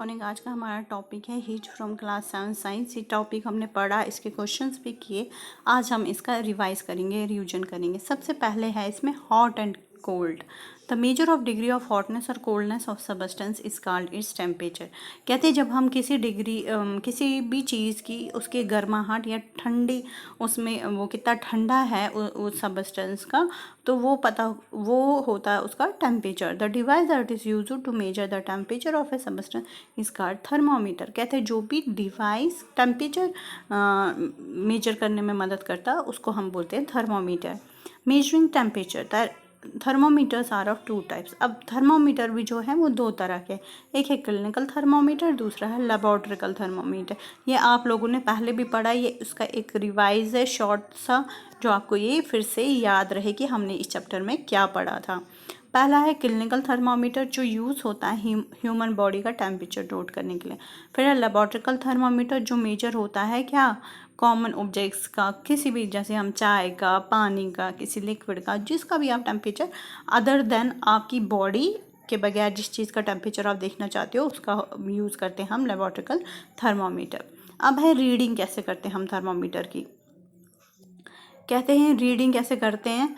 Morning. आज का हमारा टॉपिक है हीट फ्रॉम क्लास 7 साइंस। ये टॉपिक हमने पढ़ा, इसके क्वेश्चंस भी किए। आज हम इसका रिवाइज करेंगे, रिवीजन करेंगे। सबसे पहले है इसमें hot and cold. The measure of degree of hotness और coldness of substance is called its temperature. कहते हैं जब हम किसी भी चीज़ की उसके गर्माहट या ठंडी, उसमें वो कितना ठंडा है उस सबस्टेंस का, तो वो होता है उसका temperature. The device that is used to measure the temperature of a substance is called thermometer. कहते हैं जो भी डिवाइस टेम्परेचर मेजर करने में मदद करता है उसको हम बोलते हैं thermometer. Measuring temperature, thermometers are of 2 types. अब थर्मोमीटर भी जो है वो 2 तरह के, एक है क्लिनिकल थर्मोमीटर, दूसरा है लेबोरेटरिकल थर्मोमीटर। ये आप लोगों ने पहले भी पढ़ा, ये उसका एक रिवाइज है शॉर्ट सा, जो आपको ये फिर से याद रहे कि हमने इस चैप्टर में क्या पढ़ा था। पहला है क्लिनिकल थर्मोमीटर, जो यूज़ होता है ह्यूमन बॉडी का टेम्परेचर नोट करने के लिए। फिर है लेबोरेटरिकल थर्मोमीटर, जो मेजर होता है क्या, कॉमन ऑब्जेक्ट्स का, किसी भी, जैसे हम चाय का, पानी का, किसी लिक्विड का, जिसका भी आप टेम्परेचर अदर देन आपकी बॉडी के बगैर जिस चीज़ का टेम्परेचर आप देखना चाहते हो उसका यूज़ करते हैं हम लेबोरेटरिकल थर्मोमीटर। अब है रीडिंग कैसे करते हैं हम थर्मोमीटर की। कहते हैं रीडिंग कैसे करते हैं,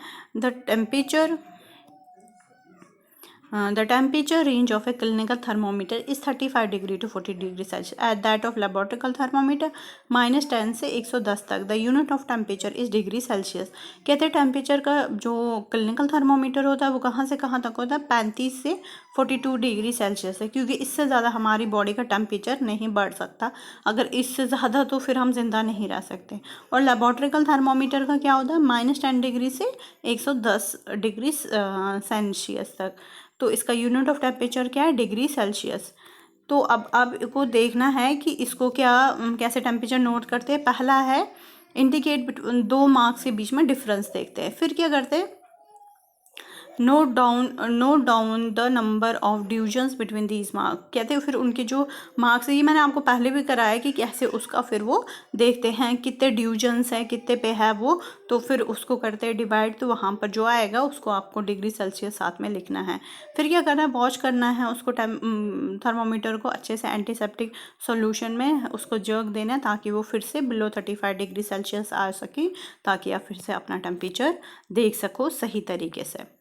the temperature range of a clinical thermometer is 35 degree to 40 degree Celsius at that of laboratorical thermometer -10 से 110 तक। The unit of temperature is degree Celsius. कहते हैं टेम्परेचर का जो क्लिनिकल थर्मोमीटर होता है वो कहाँ से कहाँ तक होता है, 35 से 42 डिग्री सेल्सियस है, क्योंकि इससे ज़्यादा हमारी बॉडी का टेम्परेचर नहीं बढ़ सकता। अगर इससे ज़्यादा तो फिर हम जिंदा नहीं रह सकते। और लेबोरेटरिकल थर्मोमीटर का क्या होता है, -10 डिग्री से 110 डिग्री सेल्सियस तक। तो इसका यूनिट ऑफ टेम्परेचर क्या है, डिग्री सेल्सियस। तो अब को देखना है कि इसको कैसे टेम्परेचर नोट करते हैं। पहला है इंडिकेट 2 मार्क्स के बीच में डिफरेंस देखते हैं। फिर क्या करते हैं, note down the number of divisions between these marks. कहते हैं फिर उनके जो मार्क्स है, ये मैंने आपको पहले भी कराया कि कैसे उसका फिर वो देखते हैं कितने डिविजन्स हैं, कितने पे है वो, तो फिर उसको करते हैं डिवाइड, तो वहाँ पर जो आएगा उसको आपको डिग्री सेल्सियस साथ में लिखना है। फिर क्या करना है, वॉश करना है उसको, थर्मोमीटर को अच्छे से एंटीसेप्टिक सॉल्यूशन में उसको जर्क देना है, ताकि वो फिर से बिलो 35 डिग्री सेल्सियस आ सके, ताकि आप फिर से अपना टेम्परेचर देख सको सही तरीके से।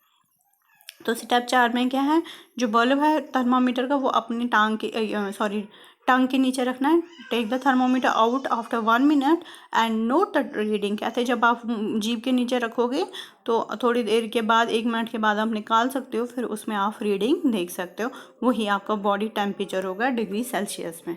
तो स्टेप 4 में क्या है, जो बल्ब है थर्मोमीटर का वो अपनी टंग के नीचे रखना है। Take the thermometer out after 1 minute and note the reading. कहते हैं जब आप जीभ के नीचे रखोगे तो थोड़ी देर के बाद, 1 मिनट के बाद आप निकाल सकते हो, फिर उसमें आप रीडिंग देख सकते हो। वही आपका बॉडी टेम्परेचर होगा डिग्री सेल्सियस में।